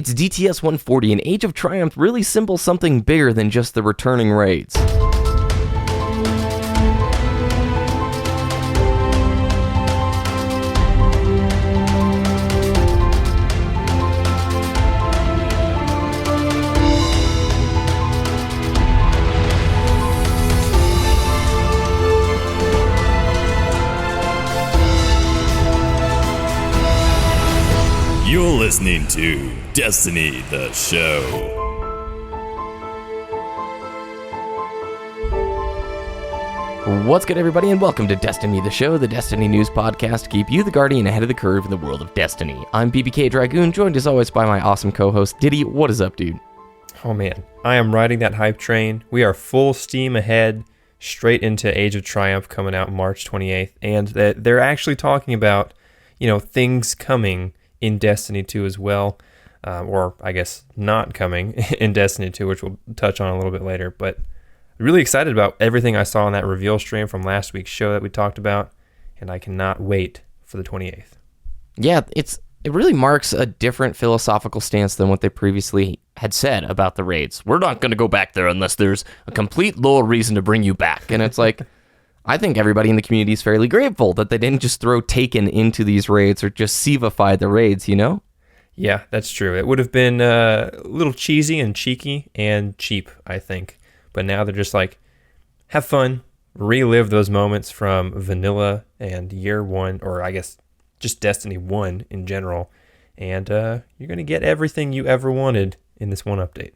It's DTS 140, and Age of Triumph really symbols something bigger than just the returning raids. You're listening to Destiny the Show. What's good, everybody, and welcome to Destiny the Show, the Destiny news podcast to keep you the guardian ahead of the curve in the world of Destiny. I'm BBKDRAGOON, joined as always by my awesome co-host, Ditty. What is up, dude? Oh man, I am riding that hype train. We are full steam ahead, straight into Age of Triumph coming out March 28th, and they're actually talking about, things coming in Destiny 2 as well, or I guess not coming in Destiny 2, which we'll touch on a little bit later, but really excited about everything I saw on that reveal stream from last week's show that we talked about, and I cannot wait for the 28th. Yeah, it really marks a different philosophical stance than what they previously had said about the raids. We're not going to go back there unless there's a complete lore reason to bring you back, and it's like, I think everybody in the community is fairly grateful that they didn't just throw Taken into these raids or just Sievify the raids, Yeah, that's true. It would have been a little cheesy and cheeky and cheap, I think. But now they're just like, have fun, relive those moments from Vanilla and Year 1, or I guess just Destiny 1 in general, and you're going to get everything you ever wanted in this one update.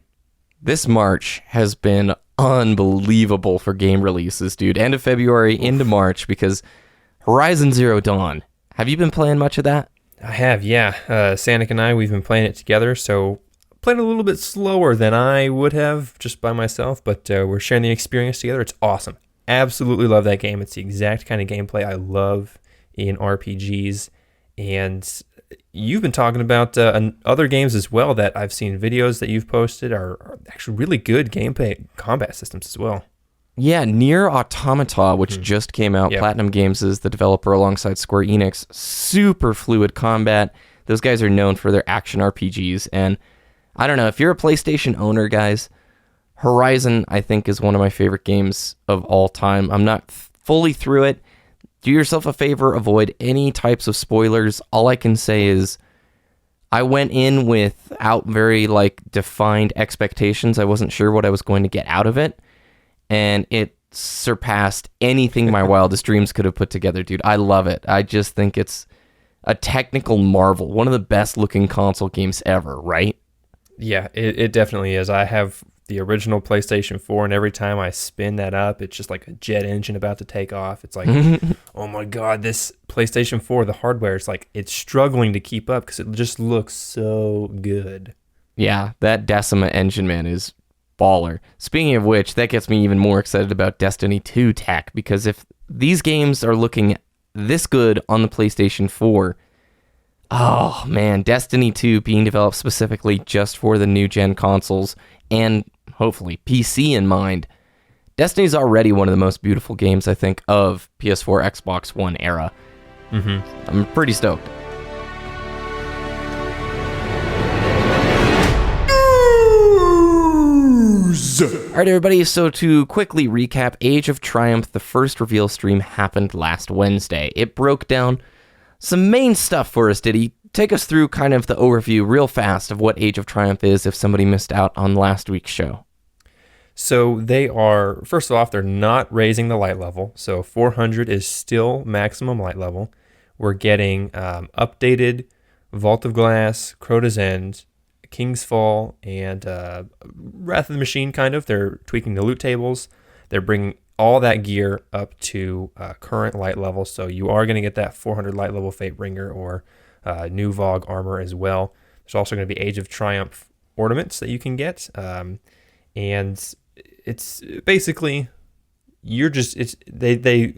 This March has been unbelievable for game releases, dude. End of February into March, because Horizon Zero Dawn. Have you been playing much of that? I have, yeah. Sanic and I, we've been playing it together, so playing a little bit slower than I would have just by myself, but we're sharing the experience together. It's awesome. Absolutely love that game. It's the exact kind of gameplay I love in RPGs, and you've been talking about other games as well that I've seen videos that you've posted are actually really good gameplay combat systems as well. Yeah, Nier Automata, which just came out. Yep. Platinum Games is the developer alongside Square Enix. Super fluid combat. Those guys are known for their action RPGs, and I don't know, if you're a PlayStation owner, guys, Horizon, I think, is one of my favorite games of all time. I'm not fully through it. Do yourself a favor, avoid any types of spoilers. All I can say is I went in without very defined expectations. I wasn't sure what I was going to get out of it, and it surpassed anything my wildest dreams could have put together, dude. I love it. I just think it's a technical marvel. One of the best looking console games ever, right? Yeah, it definitely is. I have the original PlayStation 4, and every time I spin that up, it's just like a jet engine about to take off. It's like, oh my God, this PlayStation 4, the hardware, it's struggling to keep up because it just looks so good. Yeah, that Decima engine, man, is baller. Speaking of which, that gets me even more excited about Destiny 2 tech, because if these games are looking this good on the PlayStation 4, oh man, Destiny 2 being developed specifically just for the new gen consoles and hopefully PC in mind, Destiny's already one of the most beautiful games, I think, of PS4, Xbox One era. I'm pretty stoked. All right, everybody, so to quickly recap, Age of Triumph, the first reveal stream happened last Wednesday. It broke down some main stuff for us. Did he take us through kind of the overview real fast of what Age of Triumph is if somebody missed out on last week's show? So they are, first off, they're not raising the light level. So 400 is still maximum light level. We're getting updated Vault of Glass, Crota's End, King's Fall, and Wrath of the Machine, kind of. They're tweaking the loot tables. They're bringing all that gear up to current light level. So you are going to get that 400 light level Fatebringer or new Vogue armor as well. There's also going to be Age of Triumph ornaments that you can get. And it's basically, they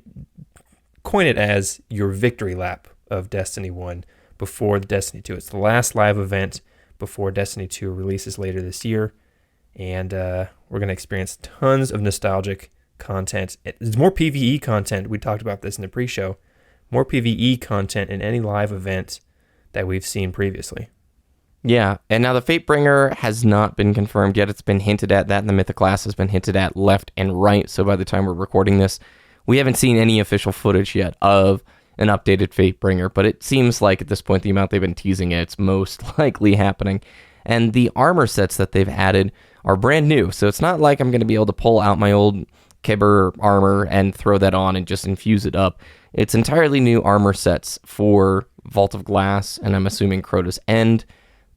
coin it as your victory lap of Destiny 1 before the Destiny 2. It's the last live event before Destiny 2 releases later this year. And we're going to experience tons of nostalgic content. There's more PvE content. We talked about this in the pre-show. More PvE content in any live event that we've seen previously. Yeah, and now the Fatebringer has not been confirmed yet. It's been hinted at. That and the Mythic Glass has been hinted at left and right. So by the time we're recording this, we haven't seen any official footage yet of an updated Fatebringer. But it seems like at this point, the amount they've been teasing it, it's most likely happening. And the armor sets that they've added are brand new. So it's not like I'm going to be able to pull out my old Kibber armor and throw that on and just infuse it up. It's entirely new armor sets for Vault of Glass, and I'm assuming Crota's End.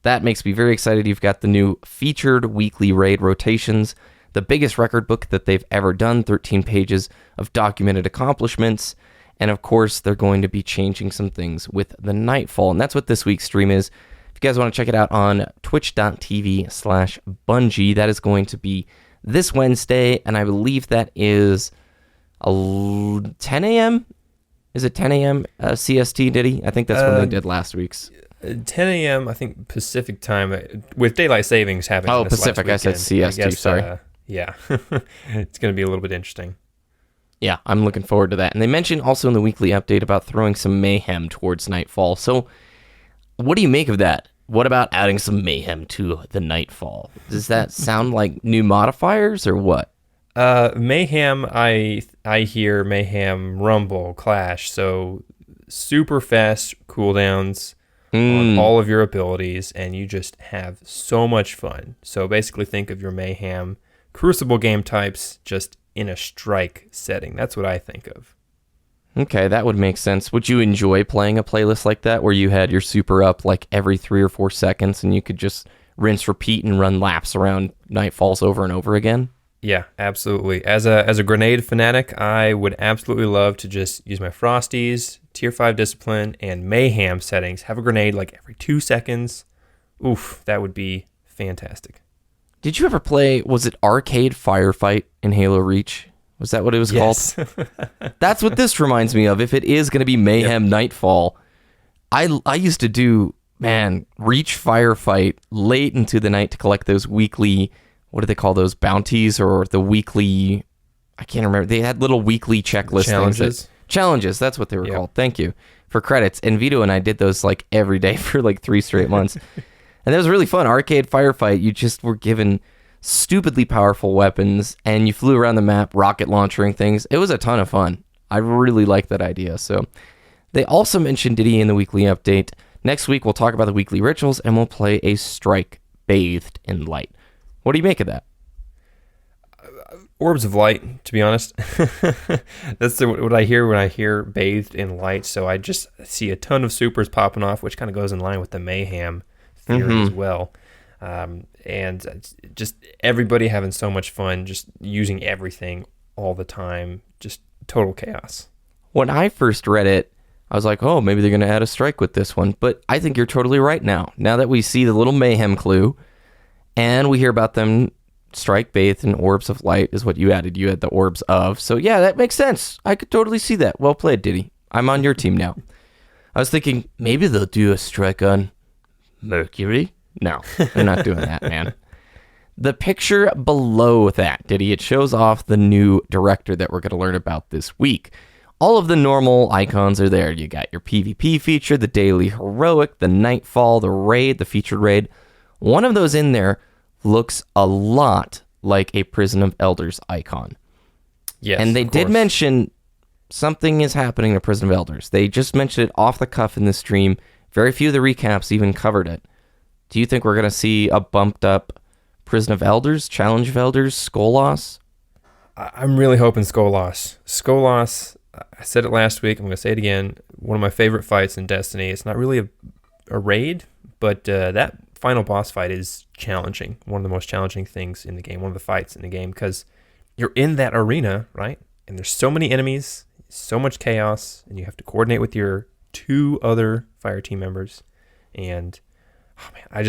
That makes me very excited. You've got the new featured weekly raid rotations, the biggest record book that they've ever done, 13 pages of documented accomplishments, and of course, they're going to be changing some things with the Nightfall, and that's what this week's stream is. If you guys want to check it out on twitch.tv/Bungie, that is going to be this Wednesday, and I believe that is 10 a.m.? Is it 10 a.m. CST, Ditty? I think that's when they did last week's. 10 a.m., I think, Pacific time, with daylight savings happening. Oh, Pacific, I said CST, sorry. Yeah, it's going to be a little bit interesting. Yeah, I'm looking forward to that. And they mentioned also in the weekly update about throwing some mayhem towards Nightfall. So what do you make of that? What about adding some mayhem to the Nightfall? Does that sound like new modifiers or what? Mayhem, I hear Mayhem, Rumble, Clash, so super fast cooldowns on all of your abilities, and you just have so much fun. So basically think of your Mayhem Crucible game types just in a strike setting. That's what I think of. Okay, that would make sense. Would you enjoy playing a playlist like that where you had your super up like every 3 or 4 seconds and you could just rinse, repeat, and run laps around Nightfalls over and over again? Yeah, absolutely. As a grenade fanatic, I would absolutely love to just use my Frosties, Tier 5 Discipline, and Mayhem settings. Have a grenade like every 2 seconds. Oof, that would be fantastic. Did you ever play, was it Arcade Firefight in Halo Reach? Was that what it was called? That's what this reminds me of. If it is going to be Mayhem Nightfall, I used to do, Reach Firefight late into the night to collect those weekly, what do they call those, bounties, or the weekly, I can't remember. They had little weekly checklist challenges. Challenges, that's what they were called. Thank you for credits. And Vito and I did those like every day for like 3 straight months. And that was really fun. Arcade Firefight, you just were given stupidly powerful weapons, and you flew around the map, rocket launchering things. It was a ton of fun. I really liked that idea. So they also mentioned Ditty in the weekly update. Next week, we'll talk about the weekly rituals, and we'll play a strike bathed in light. What do you make of that? Orbs of light, to be honest. That's what I hear when I hear bathed in light. So I just see a ton of supers popping off, which kind of goes in line with the Mayhem theory as well. And just everybody having so much fun, just using everything all the time, just total chaos. When I first read it, I was like, oh, maybe they're going to add a strike with this one. But I think you're totally right now. Now that we see the little Mayhem clue, and we hear about them strike bathed in orbs of light is what you added. You had the orbs of. So yeah, that makes sense. I could totally see that. Well played, Ditty. I'm on your team now. I was thinking maybe they'll do a strike on Mercury. No, they're not doing that, man. The picture below that, Ditty, it shows off the new director that we're going to learn about this week. All of the normal icons are there. You got your PvP feature, the daily heroic, the Nightfall, the raid, the featured raid. One of those in there looks a lot like a Prison of Elders icon. Yes, and they did mention something is happening to Prison of Elders. They just mentioned it off the cuff in the stream. Very few of the recaps even covered it. Do you think we're going to see a bumped up Prison of Elders, Challenge of Elders, Skolas? I'm really hoping Skolas. Skolas, I said it last week, I'm going to say it again, one of my favorite fights in Destiny. It's not really a raid, but that final boss fight is challenging. One of the most challenging things in the game, one of the fights in the game, because you're in that arena, right? And there's so many enemies, so much chaos, and you have to coordinate with your 2 other fire team members. And oh man,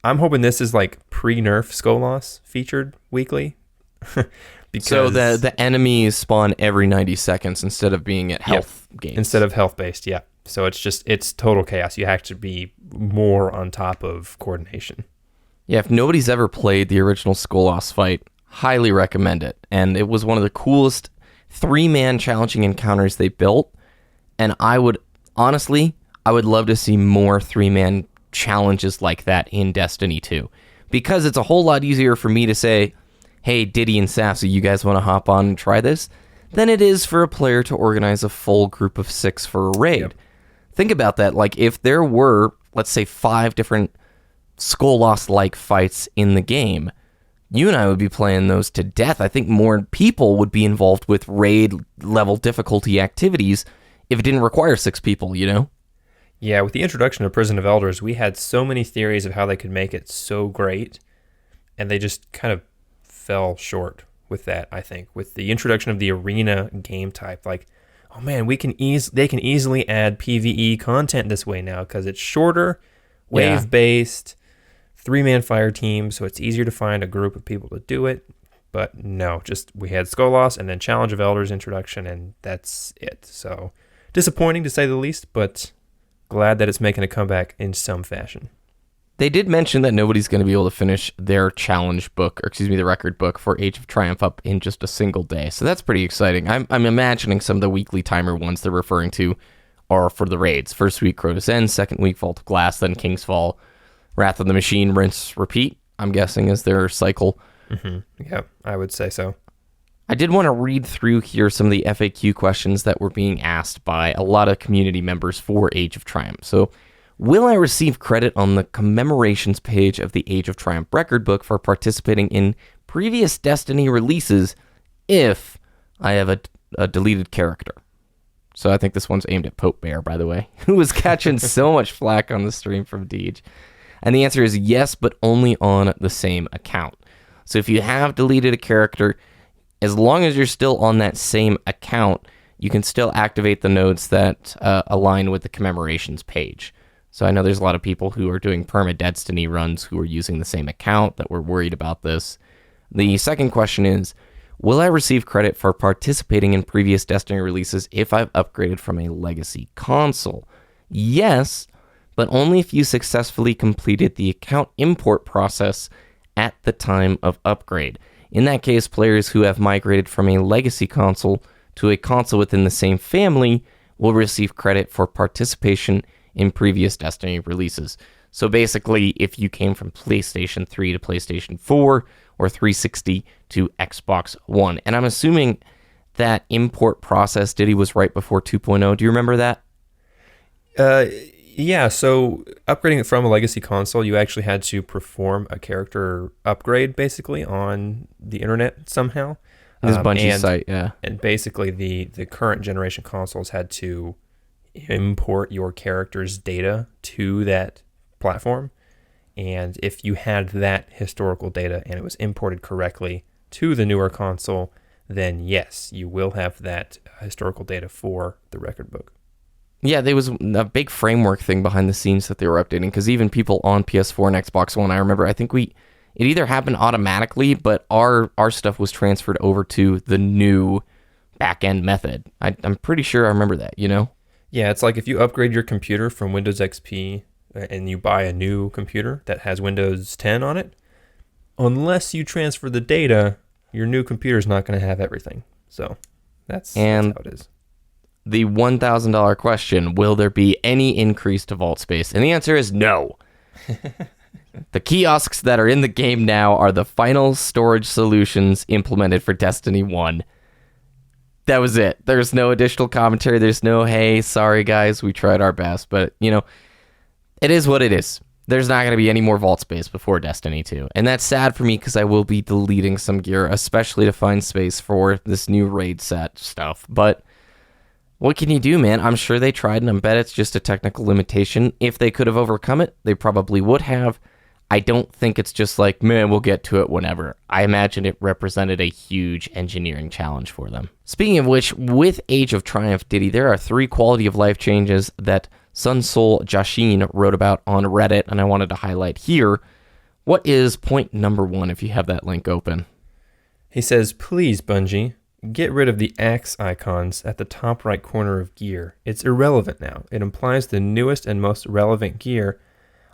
I'm hoping this is like pre-nerf Skolas featured weekly. Because so the enemies spawn every 90 seconds instead of being at health games. Instead of health based, yeah. So it's total chaos. You have to be more on top of coordination. Yeah, if nobody's ever played the original Skolas fight, highly recommend it. And it was one of the coolest 3-man challenging encounters they built. And I would love to see more 3-man challenges like that in Destiny 2. Because it's a whole lot easier for me to say, hey, Ditty and Sassy, you guys want to hop on and try this? Than it is for a player to organize a full group of 6 for a raid. Yep. Think about that. Like, if there were, let's say, 5 different Skull Lost-like fights in the game, you and I would be playing those to death. I think more people would be involved with raid-level difficulty activities if it didn't require 6 people, you know? Yeah, with the introduction of Prison of Elders, we had so many theories of how they could make it so great, and they just kind of fell short with that, I think. With the introduction of the arena game type, like, oh man, they can easily add PvE content this way now because it's shorter, wave-based, 3-man fire team, so it's easier to find a group of people to do it. But no, just we had Skull Lost and then Challenge of Elders introduction, and that's it. So disappointing to say the least, but glad that it's making a comeback in some fashion. They did mention that nobody's going to be able to finish their challenge book, or excuse me, the record book for Age of Triumph up in just a single day. So that's pretty exciting. I'm imagining some of the weekly timer ones they're referring to are for the raids. First week, Crota's End. Second week, Vault of Glass. Then King's Fall, Wrath of the Machine, rinse, repeat, I'm guessing is their cycle. Mm-hmm. Yeah, I would say so. I did want to read through here some of the FAQ questions that were being asked by a lot of community members for Age of Triumph. So, will I receive credit on the commemorations page of the Age of Triumph record book for participating in previous Destiny releases if I have a deleted character? So I think this one's aimed at Pope Bear, by the way, who was catching so much flack on the stream from Deej. And the answer is yes, but only on the same account. So if you have deleted a character, as long as you're still on that same account, you can still activate the nodes that align with the commemorations page. So I know there's a lot of people who are doing perma-Destiny runs who are using the same account that were worried about this. The second question is, will I receive credit for participating in previous Destiny releases if I've upgraded from a legacy console? Yes, but only if you successfully completed the account import process at the time of upgrade. In that case, players who have migrated from a legacy console to a console within the same family will receive credit for participation in previous Destiny releases. So basically, if you came from PlayStation 3 to PlayStation 4 or 360 to Xbox One. And I'm assuming that import process, Ditty, was right before 2.0. Do you remember that? Yeah, so upgrading it from a legacy console, you actually had to perform a character upgrade, basically, on the internet somehow. This Bungie site, yeah. And basically, the current generation consoles had to import your character's data to that platform. And if you had that historical data and it was imported correctly to the newer console, then yes, you will have that historical data for the record book. Yeah, there was a big framework thing behind the scenes that they were updating, because even people on PS4 and Xbox One, I remember, I think it either happened automatically, but our stuff was transferred over to the new back-end method. I'm pretty sure I remember that, you know? Yeah, it's like if you upgrade your computer from Windows XP and you buy a new computer that has Windows 10 on it, unless you transfer the data, your new computer is not going to have everything. So that's how it is. The $1,000 question, will there be any increase to vault space? And the answer is no. The kiosks that are in the game now are the final storage solutions implemented for Destiny 1. That was it. There's no additional commentary. There's no, hey, sorry guys, we tried our best. But, you know, it is what it is. There's not going to be any more vault space before Destiny 2. And that's sad for me because I will be deleting some gear, especially to find space for this new raid set stuff. But what can you do, man? I'm sure they tried, and I bet it's just a technical limitation. If they could have overcome it, they probably would have. I don't think it's just like, man, we'll get to it whenever. I imagine it represented a huge engineering challenge for them. Speaking of which, with Age of Triumph, Ditty, there are 3 quality of life changes that Sun Soul Jashin wrote about on Reddit, and I wanted to highlight here. What is point number 1, if you have that link open? He says, please, Bungie, get rid of the axe icons at the top right corner of gear. It's irrelevant now. It implies the newest and most relevant gear.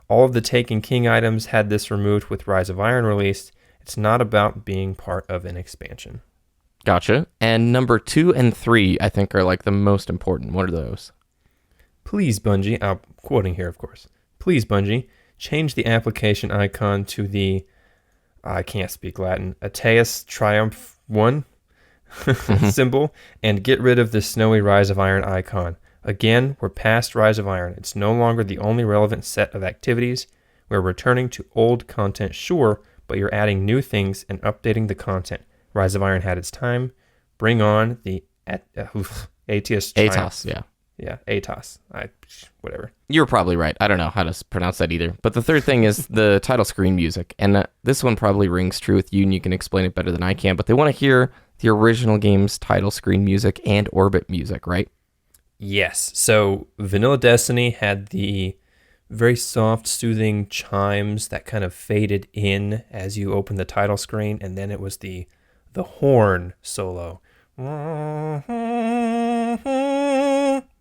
All of the Taken King items had this removed with Rise of Iron released. It's not about being part of an expansion. Gotcha. And number 2 and 3, I think, are like the most important. What are those? Please, Bungie, I'm quoting here, of course. please, Bungie, change the application icon to the, I can't speak Latin, Ateus Triumph 1 symbol, and get rid of the snowy Rise of Iron icon. Again, we're past Rise of Iron. It's no longer the only relevant set of activities. We're returning to old content, sure, but you're adding new things and updating the content. Rise of Iron had its time. Bring on the Ateus Triumph. Atos, yeah. Yeah, Atos. Whatever. You're probably right. I don't know how to pronounce that either. But the third thing is the title screen music. And this one probably rings true with you, and you can explain it better than I can. But they want to hear the original game's title screen music and orbit music, right? Yes. So Vanilla Destiny had the very soft, soothing chimes that kind of faded in as you opened the title screen. And then it was the horn solo.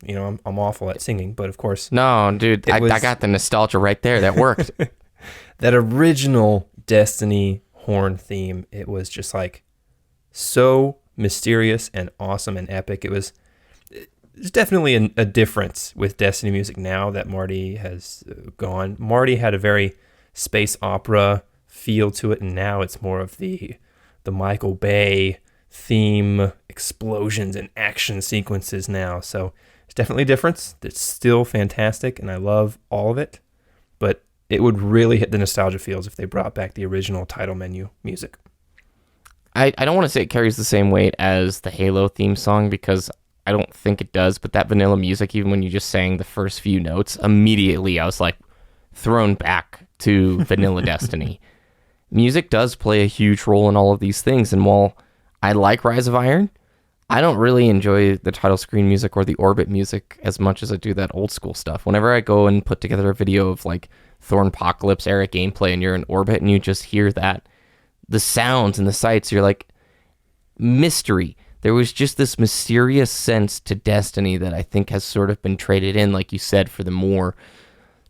You know, I'm awful at singing, but of course. No, dude, I got the nostalgia right there. That worked. That original Destiny horn theme, it was just like so mysterious and awesome and epic. There's definitely a difference with Destiny music now that Marty has gone. Marty had a very space opera feel to it, and now it's more of the Michael Bay theme, explosions and action sequences now. So it's definitely a difference. It's still fantastic, and I love all of it, but it would really hit the nostalgia feels if they brought back the original title menu music. I don't want to say it carries the same weight as the Halo theme song, because I don't think it does, but that vanilla music, even when you just sang the first few notes, immediately I was like thrown back to vanilla Destiny. Music does play a huge role in all of these things, and while I like Rise of Iron, I don't really enjoy the title screen music or the orbit music as much as I do that old school stuff. Whenever I go and put together a video of like Thornpocalypse era gameplay and you're in orbit and you just hear that, the sounds and the sights, you're like, mystery. There was just this mysterious sense to Destiny that I think has sort of been traded in, like you said, for the more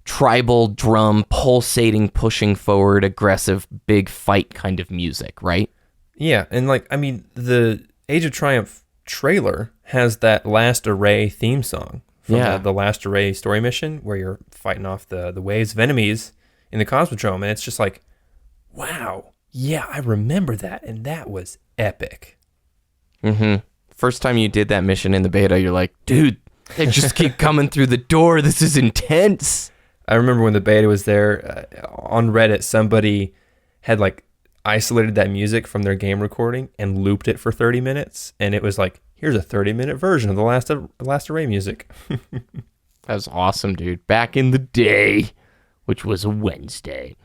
tribal drum, pulsating, pushing forward, aggressive, big fight kind of music, right? Yeah, and like, I mean, the Age of Triumph trailer has that Last Array theme song from the Last Array story mission where you're fighting off the waves of enemies in the Cosmodrome, and it's just like, wow, yeah, I remember that, and that was epic. Mm-hmm. First time you did that mission in the beta, you're like, dude, they just keep coming through the door. This is intense. I remember when the beta was there, on Reddit, somebody had like isolated that music from their game recording and looped it for 30 minutes. And it was like, here's a 30-minute version of the Last Array music. That was awesome, dude. Back in the day, which was a Wednesday.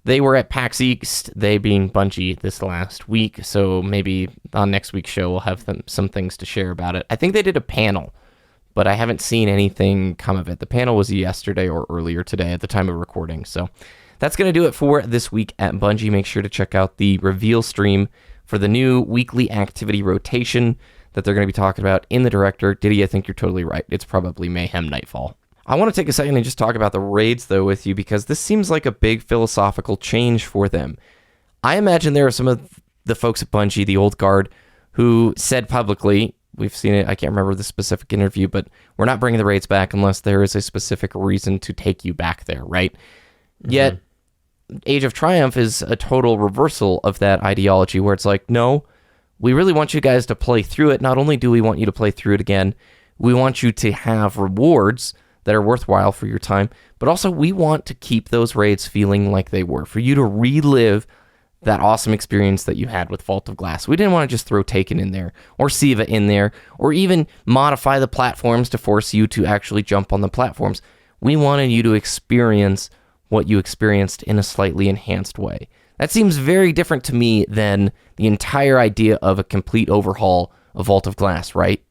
They were at PAX East, they being Bungie, this last week. So maybe on next week's show, we'll have some things to share about it. I think they did a panel, but I haven't seen anything come of it. The panel was yesterday or earlier today at the time of recording. So that's going to do it for this week at Bungie. Make sure to check out the reveal stream for the new weekly activity rotation that they're going to be talking about in the director. Ditty, I think you're totally right. It's probably Mayhem Nightfall. I want to take a second and just talk about the raids, though, with you, because this seems like a big philosophical change for them. I imagine there are some of the folks at Bungie, the old guard, who said publicly, we've seen it, I can't remember the specific interview, but we're not bringing the raids back unless there is a specific reason to take you back there, right? Mm-hmm. Yet, Age of Triumph is a total reversal of that ideology, where it's like, no, we really want you guys to play through it. Not only do we want you to play through it again, we want you to have rewards that are worthwhile for your time, but also we want to keep those raids feeling like they were, for you to relive that awesome experience that you had with Vault of Glass. We didn't want to just throw Taken in there, or Siva in there, or even modify the platforms to force you to actually jump on the platforms. We wanted you to experience what you experienced in a slightly enhanced way. That seems very different to me than the entire idea of a complete overhaul of Vault of Glass, right?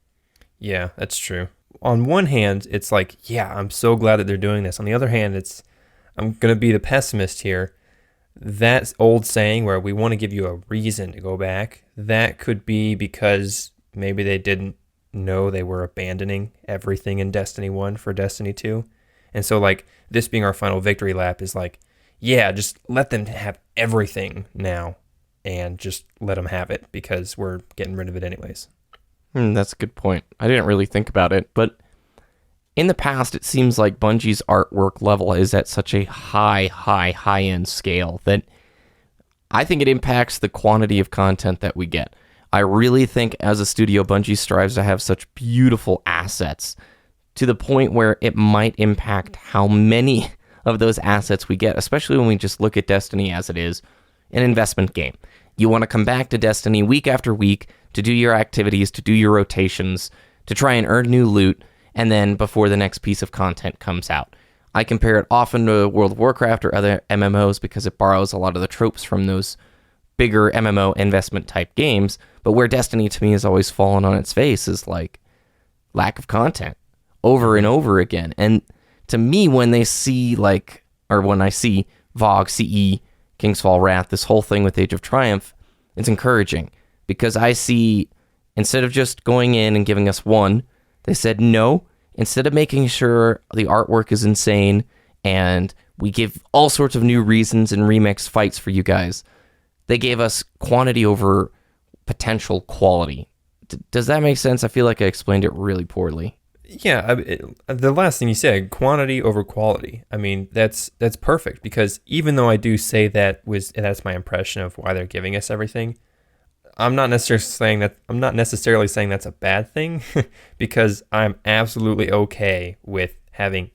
Yeah, that's true. On one hand, it's like, yeah, I'm so glad that they're doing this. On the other hand, I'm going to be the pessimist here. That old saying where we want to give you a reason to go back, that could be because maybe they didn't know they were abandoning everything in Destiny 1 for Destiny 2. And so, like, this being our final victory lap is like, yeah, just let them have everything now and just let them have it because we're getting rid of it anyways. That's a good point. I didn't really think about it, but in the past, it seems like Bungie's artwork level is at such a high-end scale that I think it impacts the quantity of content that we get. I really think as a studio, Bungie strives to have such beautiful assets to the point where it might impact how many of those assets we get, especially when we just look at Destiny as it is, an investment game. You want to come back to Destiny week after week to do your activities, to do your rotations, to try and earn new loot, and then before the next piece of content comes out. I compare it often to World of Warcraft or other MMOs because it borrows a lot of the tropes from those bigger MMO investment type games, but where Destiny to me has always fallen on its face is like lack of content over and over again. And to me, when I see VoG, CE, King's Fall Wrath, this whole thing with Age of Triumph, it's encouraging because I see, instead of just going in and giving us one, they said no. Instead of making sure the artwork is insane and we give all sorts of new reasons and remix fights for you guys, they gave us quantity over potential quality. Does that make sense? I feel like I explained it really poorly. Yeah, the last thing you said, quantity over quality. I mean, that's perfect because even though I do say that's my impression of why they're giving us everything, I'm not necessarily saying that's a bad thing because I'm absolutely okay with having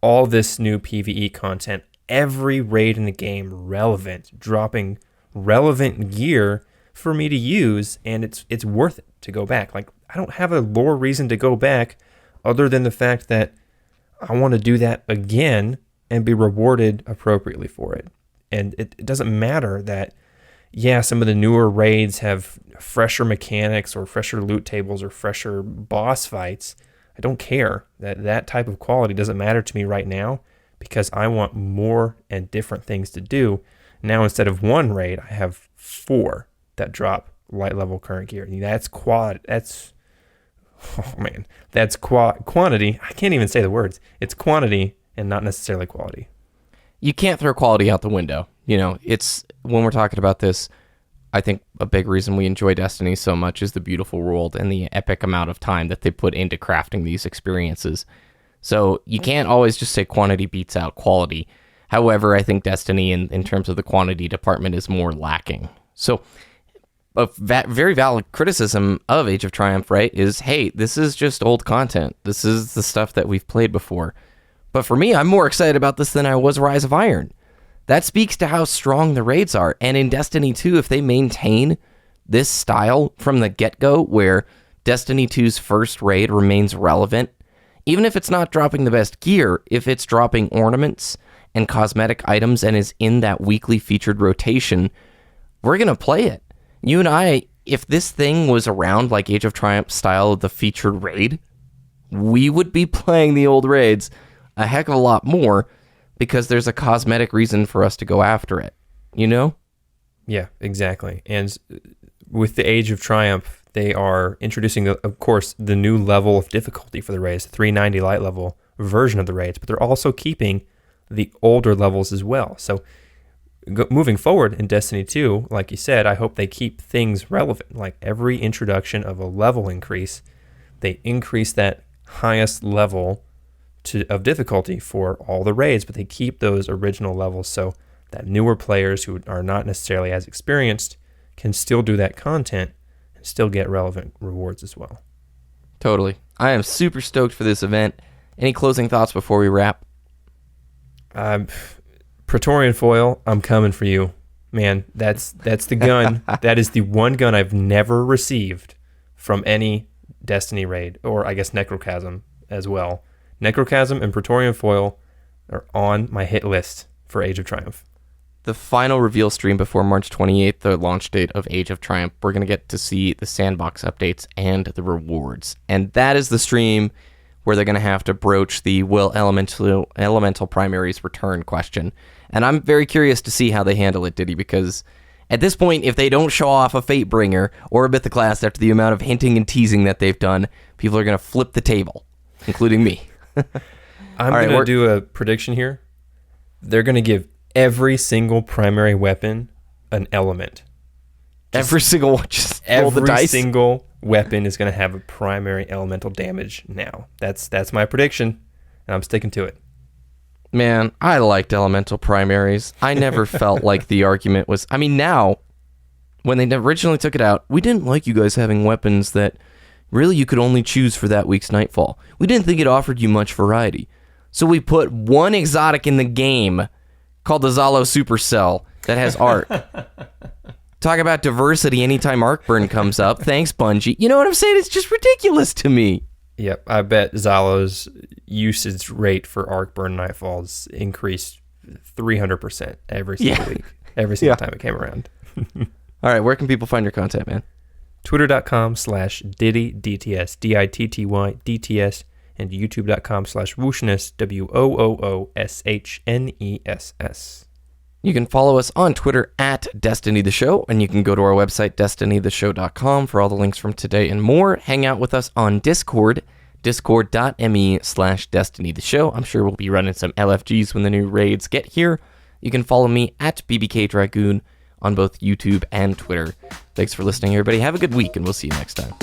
all this new PvE content, every raid in the game relevant, dropping relevant gear for me to use, and it's worth it to go back. Like, I don't have a lore reason to go back other than the fact that I want to do that again and be rewarded appropriately for it. And it doesn't matter that, yeah, some of the newer raids have fresher mechanics or fresher loot tables or fresher boss fights. I don't care. That type of quality doesn't matter to me right now because I want more and different things to do. Now, instead of one raid, I have 4 that drop light level current gear. That's quantity. I can't even say the words. It's quantity and not necessarily quality. You can't throw quality out the window. You know, it's when we're talking about this, I think a big reason we enjoy Destiny so much is the beautiful world and the epic amount of time that they put into crafting these experiences. So you can't always just say quantity beats out quality. However, I think Destiny in terms of the quantity department is more lacking. So a very valid criticism of Age of Triumph, right, is, hey, this is just old content. This is the stuff that we've played before. But for me, I'm more excited about this than I was Rise of Iron. That speaks to how strong the raids are. And in Destiny 2, if they maintain this style from the get-go, where Destiny 2's first raid remains relevant, even if it's not dropping the best gear, if it's dropping ornaments and cosmetic items and is in that weekly featured rotation, we're going to play it. You and I, if this thing was around like Age of Triumph style of the featured raid, we would be playing the old raids a heck of a lot more because there's a cosmetic reason for us to go after it, you know? Yeah, exactly. And with the Age of Triumph, they are introducing, of course, the new level of difficulty for the raids, 390 light level version of the raids, but they're also keeping the older levels as well. So moving forward in Destiny 2, like you said, I hope they keep things relevant. Like every introduction of a level increase, they increase that highest level of difficulty for all the raids, but they keep those original levels so that newer players who are not necessarily as experienced can still do that content and still get relevant rewards as well. Totally. I am super stoked for this event. Any closing thoughts before we wrap? Praetorian Foil, I'm coming for you. Man, that's the gun. That is the one gun I've never received from any Destiny raid, or I guess Necrochasm as well. Necrochasm and Praetorian Foil are on my hit list for Age of Triumph. The final reveal stream before March 28th, the launch date of Age of Triumph, we're going to get to see the sandbox updates and the rewards. And that is the stream where they're going to have to broach the will elemental primaries return question. And I'm very curious to see how they handle it, Ditty, because at this point, if they don't show off a Fatebringer or a Mythoclast after the amount of hinting and teasing that they've done, people are going to flip the table, including me. I'm going to do a prediction here. They're going to give every single primary weapon an element. Every single one, just roll the Every dice. single weapon is going to have a primary elemental damage now. That's my prediction, and I'm sticking to it. Man, I liked elemental primaries. I never felt like the argument was... I mean, now, when they originally took it out, we didn't like you guys having weapons that really you could only choose for that week's Nightfall. We didn't think it offered you much variety. So we put one exotic in the game called the Zalo Supercell that has arc. Talk about diversity anytime Arcburn comes up. Thanks, Bungie. You know what I'm saying? It's just ridiculous to me. Yep, I bet Zalo's usage rate for Arcburn Nightfalls increased 300% every single week. Every single time it came around. All right, where can people find your content, man? Twitter.com/Ditty, DTS, DITTY, DTS, and YouTube.com/Wooshness, WOOOSHNESS. You can follow us on Twitter at Destiny the Show, and you can go to our website, destinytheshow.com, for all the links from today and more. Hang out with us on Discord, discord.me/Destiny the Show. I'm sure we'll be running some LFGs when the new raids get here. You can follow me at BBKDRAGOON on both YouTube and Twitter. Thanks for listening, everybody. Have a good week, and we'll see you next time.